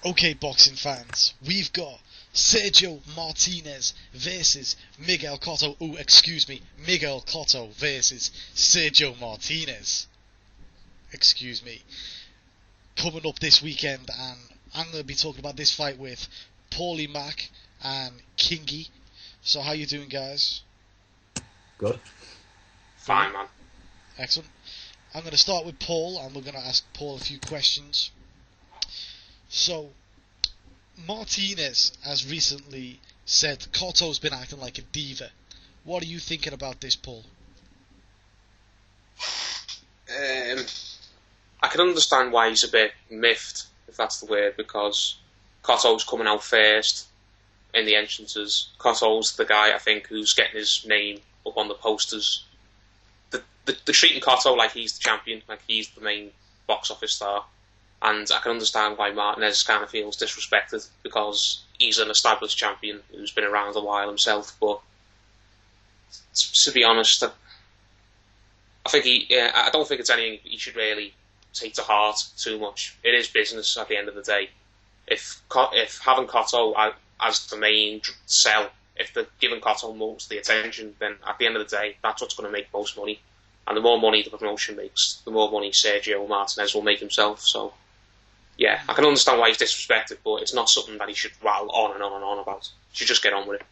Okay, boxing fans, we've got Sergio Martinez versus Miguel Cotto. Oh, excuse me, Miguel Cotto versus Sergio Martinez. Excuse me. Coming up this weekend, and I'm going to be talking about this fight with Paulie Mack and Kingy. So, how you doing, guys? Good. Fine, man. Excellent. I'm going to start with Paul, and we're going to ask Paul a few questions. So, Martinez has recently said Cotto's been acting like a diva. What are you thinking about this, Paul? I can understand why he's a bit miffed, if that's the word, because Cotto's coming out first in the entrances. Cotto's the guy, I think, who's getting his name up on the posters. They're treating Cotto like he's the champion, like he's the main box office star. And I can understand why Martinez kind of feels disrespected, because he's an established champion who's been around a while himself. But to be honest, I don't think it's anything he should really take to heart too much. It is business at the end of the day. If having Cotto as the main sell, if they're giving Cotto most of the attention, then at the end of the day, that's what's going to make most money. And the more money the promotion makes, the more money Sergio Martinez will make himself. So, yeah, I can understand why he's disrespected, but it's not something that he should rattle on and on and on about. He should just get on with it.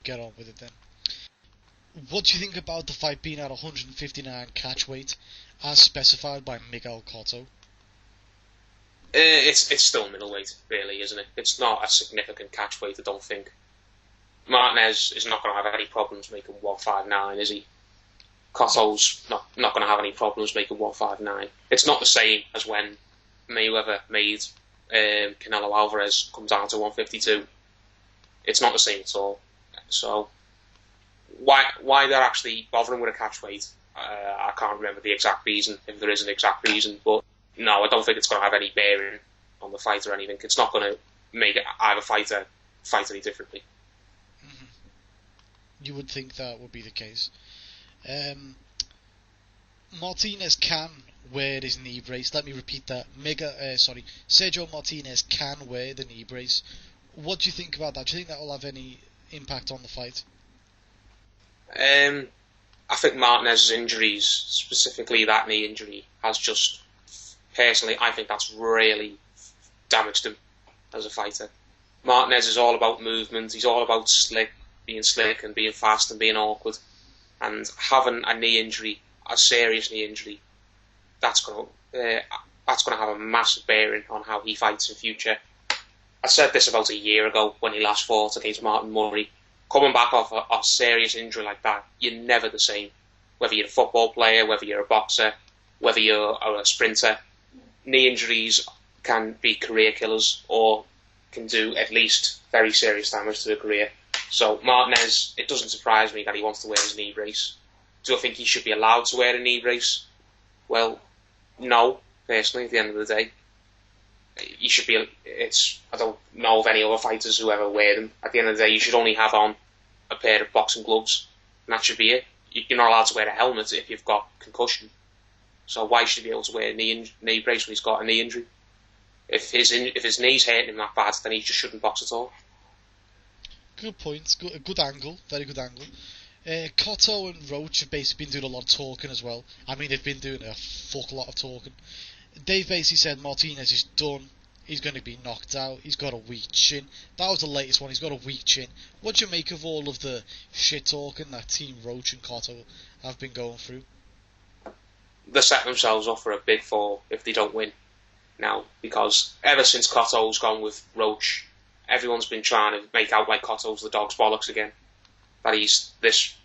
Get on with it then. What do you think about the fight being at 159 catch weight, as specified by Miguel Cotto? It's still middleweight, really, isn't it? It's not a significant catch weight, I don't think. Martinez is not going to have any problems making 159, is he? Cotto's not going to have any problems making 159. It's not the same as when Mayweather made Canelo Alvarez come down to 152. It's not the same at all. So why they're actually bothering with a catch weight, I can't remember the exact reason, if there is an exact reason. But no, I don't think it's going to have any bearing on the fight or anything. It's not going to make either fighter fight any differently. You would think that would be the case. Martinez can wear his knee brace. Let me repeat that. Sergio Martinez can wear the knee brace. What do you think about that? Do you think that will have any impact on the fight? I think Martinez's injuries, specifically that knee injury, has just, personally, I think that's really damaged him as a fighter. Martinez is all about movement. He's all about being slick and being fast and being awkward. And having a knee injury, a serious knee injury, that's going to have a massive bearing on how he fights in future. I said this about a year ago when he last fought against Martin Murray. Coming back off a serious injury like that, you're never the same. Whether you're a football player, whether you're a boxer, whether you're a sprinter, knee injuries can be career killers or can do at least very serious damage to the career. So Martinez, it doesn't surprise me that he wants to wear his knee brace. Do I think he should be allowed to wear a knee brace? Well, no, personally, at the end of the day. You should be. I don't know of any other fighters who ever wear them. At the end of the day, you should only have on a pair of boxing gloves, and that should be it. You're not allowed to wear a helmet if you've got concussion. So why should he be able to wear a knee brace when he's got a knee injury? If his knee's hurting him that bad, then he just shouldn't box at all. Good point. Good angle. Very good angle. Cotto and Roach have basically been doing a lot of talking as well. I mean, they've been doing a fuck lot of talking. They've basically said Martinez is done. He's going to be knocked out. He's got a weak chin. That was the latest one. He's got a weak chin. What do you make of all of the shit talking that Team Roach and Cotto have been going through? They're setting themselves up for a big fall if they don't win now, because ever since Cotto's gone with Roach, everyone's been trying to make out like Cotto's the dog's bollocks again. That he's this,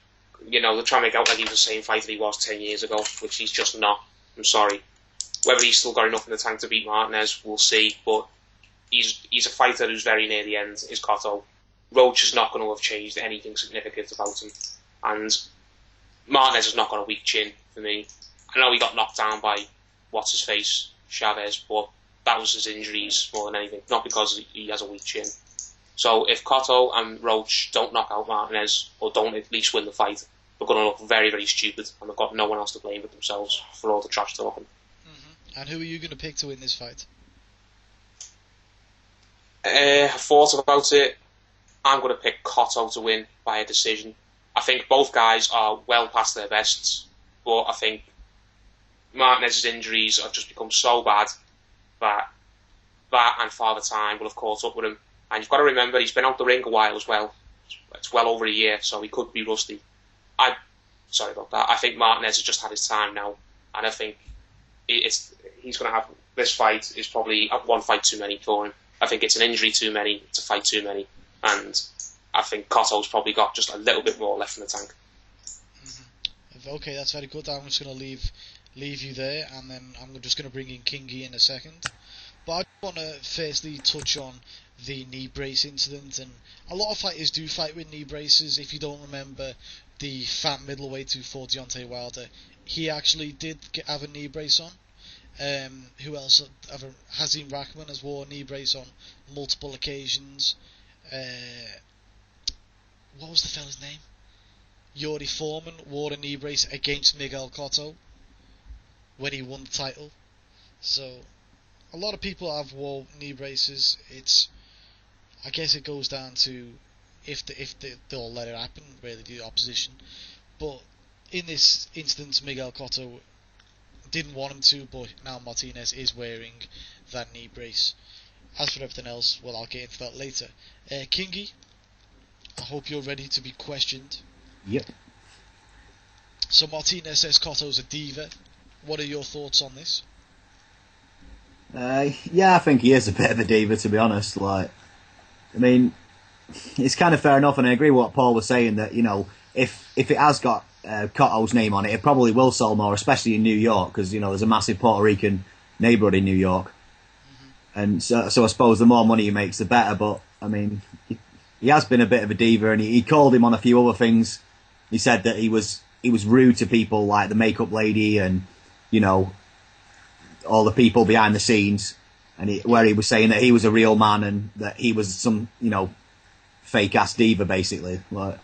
they're trying to make out like he's the same fighter he was 10 years ago, which he's just not. I'm sorry. Whether he's still got enough in the tank to beat Martinez, we'll see. But he's a fighter who's very near the end, is Cotto. Roach is not going to have changed anything significant about him. And Martinez has not got a weak chin for me. I know he got knocked down by what's-his-face, Chavez, but that was his injuries more than anything, not because he has a weak chin. So if Cotto and Roach don't knock out Martinez, or don't at least win the fight, they're going to look very, very stupid, and they've got no one else to blame but themselves for all the trash talking. And who are you going to pick to win this fight? I thought about it. I'm going to pick Cotto to win by a decision. I think both guys are well past their bests, but I think Martinez's injuries have just become so bad that and Father Time will have caught up with him. And you've got to remember, he's been out the ring a while as well. It's well over a year, so he could be rusty. Sorry about that. I think Martinez has just had his time now, and I think he's going to have this fight is probably one fight too many for him. I think it's an injury too many, it's a fight too many, and I think Cotto's probably got just a little bit more left in the tank. Mm-hmm. Okay, that's very good. I'm just going to leave you there, and then I'm just going to bring in Kingy in a second. But I want to firstly touch on the knee brace incident, and a lot of fighters do fight with knee braces. If you don't remember, the fat middleweight who fought Deontay Wilder, he actually did have a knee brace on. Who else? Hasim Rahman has worn a knee brace on multiple occasions. What was the fella's name? Yuri Foreman wore a knee brace against Miguel Cotto when he won the title. So a lot of people have worn knee braces. I guess it goes down to if they'll let it happen, really, the opposition. But in this instance, Miguel Cotto didn't want him to, but now Martinez is wearing that knee brace. As for everything else, well, I'll get into that later. Kingy, I hope you're ready to be questioned. Yep. So Martinez says Cotto's a diva. What are your thoughts on this? Yeah, I think he is a bit of a diva, to be honest. I mean, it's kind of fair enough, and I agree with what Paul was saying, that, if it has got Cotto's name on it, it probably will sell more, especially in New York, because, there's a massive Puerto Rican neighbourhood in New York. Mm-hmm. And so I suppose the more money he makes, the better, but, I mean, he has been a bit of a diva, and he called him on a few other things. He said that he was rude to people like the makeup lady and, all the people behind the scenes, and where he was saying that he was a real man and that he was some, fake ass diva, basically. Like,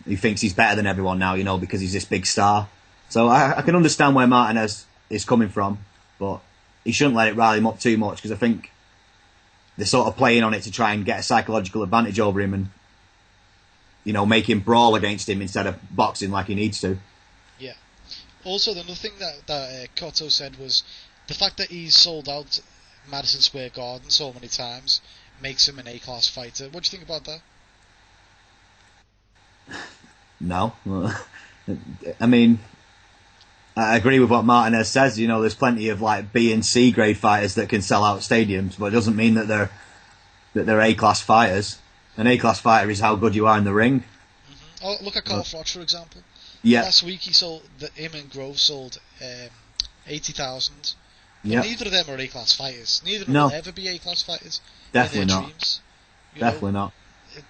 he thinks he's better than everyone now, because he's this big star. So I can understand where Martinez is coming from, but he shouldn't let it rile him up too much, because I think they're sort of playing on it to try and get a psychological advantage over him and, make him brawl against him instead of boxing like he needs to. Yeah. Also, the other thing that Cotto said was the fact that he's sold out Madison Square Garden so many times makes him an A-class fighter. What do you think about that? No. I mean, I agree with what Martinez says. There's plenty of B and C grade fighters that can sell out stadiums, but it doesn't mean that they're A-class fighters. An A-class fighter is how good you are in the ring. Mm-hmm. Oh, look at Carl Froch, for example. Yeah. Last week him and Grove sold 80,000. Yeah. Neither of them are A-class fighters. Neither of them will ever be A-class fighters. Definitely in their not. Dreams. Definitely not.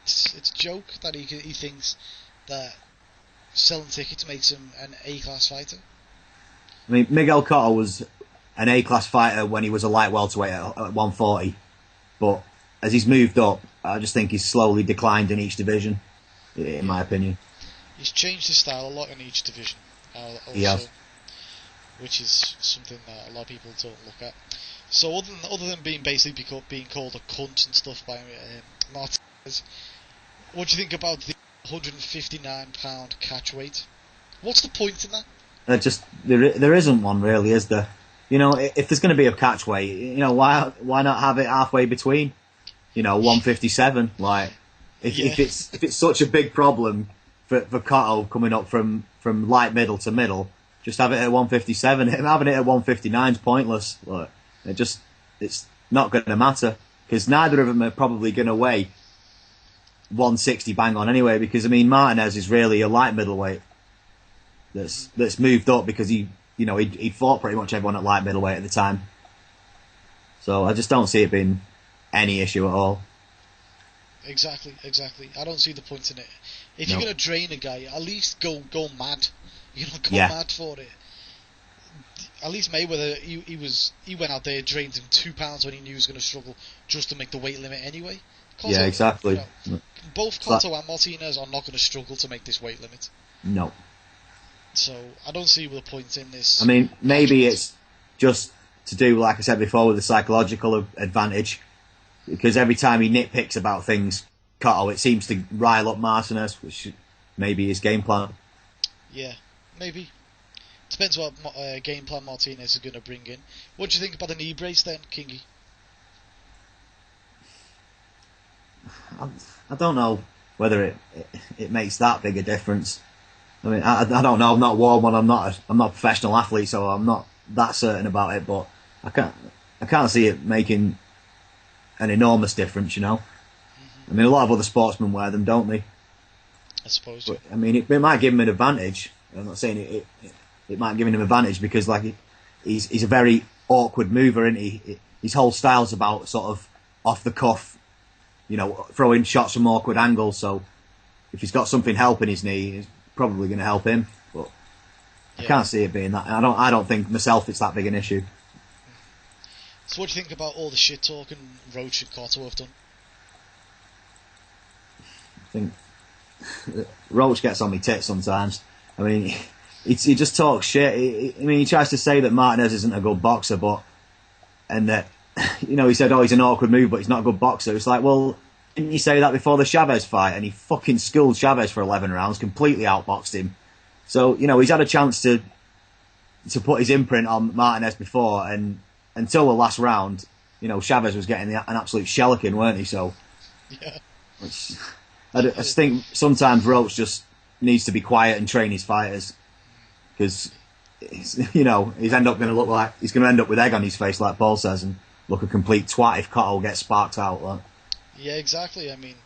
It's a joke that he thinks that selling tickets makes him an A-class fighter. I mean, Miguel Cotto was an A-class fighter when he was a light welterweight at 140, but as he's moved up, I just think he's slowly declined in each division, in my opinion. He's changed his style a lot in each division. Also, he has. Which is something that a lot of people don't look at. So other than being basically being called a cunt and stuff by Martinez, what do you think about the 159-pound catch weight? What's the point in that? There isn't one really, is there? If there's going to be a catch weight, why not have it halfway between? 157. If it's such a big problem for Cotto coming up from light middle to middle, just have it at 157. Having it at 159 is pointless. It's not going to matter, because neither of them are probably going to weigh 160 bang on anyway. Because Martinez is really a light middleweight that's moved up because he fought pretty much everyone at light middleweight at the time. So I just don't see it being any issue at all. Exactly. I don't see the point in it. If you're going to drain a guy, at least go mad. Go mad for it. At least Mayweather, he went out there, drained him 2 pounds when he knew he was going to struggle just to make the weight limit anyway. Cotto, yeah, exactly. Both Cotto and Martinez are not going to struggle to make this weight limit. No. So I don't see the point in this. Maybe it's just to do, like I said before, with the psychological advantage. because every time he nitpicks about things, Cotto, it seems to rile up Martinez, which may be his game plan. Yeah, maybe. Depends what game plan Martinez is going to bring in. What do you think about the knee brace then, Kingy? I don't know whether it makes that big a difference. I mean, I don't know. I've not worn one. I'm not a professional athlete, so I'm not that certain about it. But I can't see it making an enormous difference. I mean, a lot of other sportsmen wear them, don't they? I suppose. But, I mean, it might give him an advantage. I'm not saying it might give him an advantage because he's a very awkward mover, isn't he? His whole style's about sort of off the cuff, throwing shots from awkward angles. So if he's got something helping his knee, it's probably going to help him. But I can't see it being that. I don't think myself it's that big an issue. So what do you think about all the shit talking Roach and Cotto have done? I think Roach gets on me tits sometimes. I mean, he just talks shit. He tries to say that Martinez isn't a good boxer, and that he said, he's an awkward move, but he's not a good boxer. It's like, well, didn't you say that before the Chavez fight? And he fucking schooled Chavez for 11 rounds, completely outboxed him. So he's had a chance to put his imprint on Martinez before, and until the last round, Chavez was getting an absolute shellacking, weren't he? So, yeah. I just think sometimes Roach just needs to be quiet and train his fighters, because he's end up going to look like he's going to end up with egg on his face, like Paul says, and look a complete twat if Cotto gets sparked out. Like. Yeah, exactly. I mean,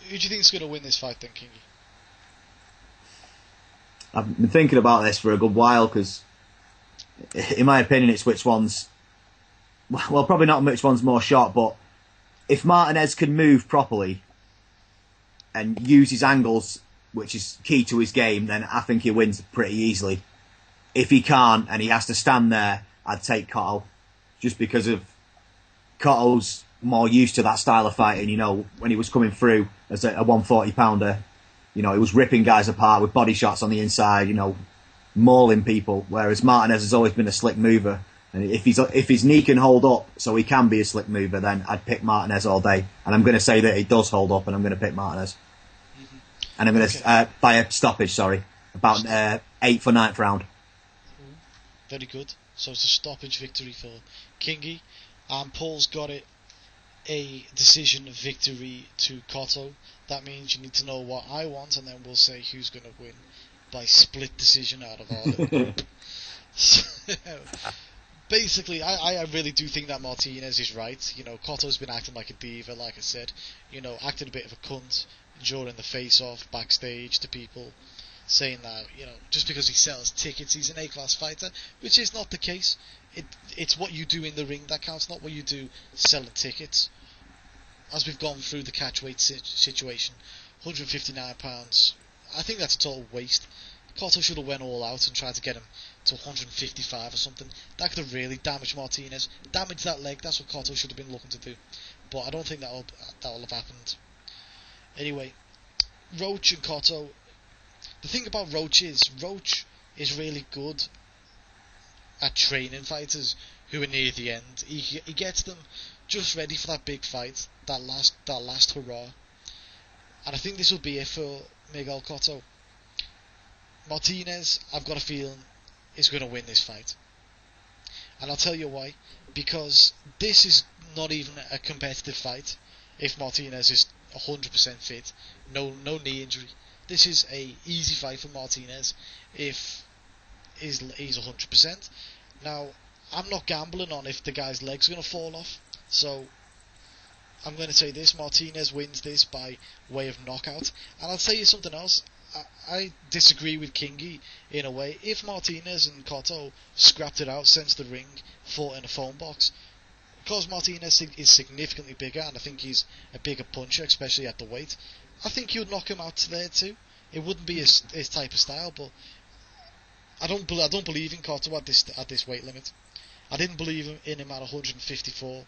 who do you think is going to win this fight, then, Kingy? I've been thinking about this for a good while because, in my opinion, it's which one's. Well, probably not which one's more shot, but if Martinez can move properly and use his angles, which is key to his game, then I think he wins pretty easily. If he can't and he has to stand there, I'd take Cotto, just because of Cotto's more used to that style of fighting. When he was coming through as a 140 pounder, he was ripping guys apart with body shots on the inside, mauling people. Whereas Martinez has always been a slick mover, and if his knee can hold up, so he can be a slick mover, then I'd pick Martinez all day. And I'm going to say that it does hold up, and I'm going to pick Martinez. Mm-hmm. And I'm going to by a stoppage. Sorry, about 8th or 9th round. Very good. So it's a stoppage victory for Kingy. Paul's got it. A decision victory to Cotto. That means you need to know what I want, and then we'll say who's going to win by split decision out of our little group. So, basically, I really do think that Martinez is right. Cotto's been acting like a diva, like I said. Acting a bit of a cunt during the face-off backstage to people, saying that, just because he sells tickets, he's an A-class fighter, which is not the case. It's what you do in the ring that counts, not what you do selling tickets. As we've gone through the catchweight situation, £159, I think that's a total waste. Cotto should have went all out and tried to get him to 155 or something. That could have really damaged Martinez, damaged that leg. That's what Cotto should have been looking to do. But I don't think that'll have happened. Anyway, Roach and Cotto. The thing about Roach is really good at training fighters who are near the end. He gets them just ready for that big fight, that last hurrah. And I think this will be it for Miguel Cotto. Martinez, I've got a feeling, is going to win this fight. And I'll tell you why. Because this is not even a competitive fight if Martinez is 100% fit, no knee injury. This is a easy fight for Martinez if he's 100%. Now, I'm not gambling on if the guy's legs are going to fall off, so I'm going to say this: Martinez wins this by way of knockout. And I'll tell you something else. I disagree with Kingy in a way. If Martinez and Cotto scrapped it out, sensed the ring, fought in a phone box, because Martinez is significantly bigger, and I think he's a bigger puncher, especially at the weight, I think he would knock him out there too. It wouldn't be his type of style, but I don't believe in Cotto at this weight limit. I didn't believe in him at 154,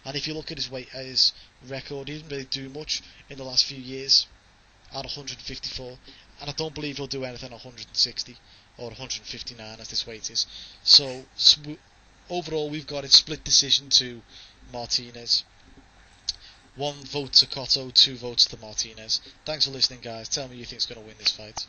and if you look at his record, he didn't really do much in the last few years at 154, and I don't believe he'll do anything at 160 or 159 as this weight is. So overall, we've got it split decision to Martinez. 1 vote to Cotto, 2 votes to Martinez. Thanks for listening, guys. Tell me who you think's going to win this fight.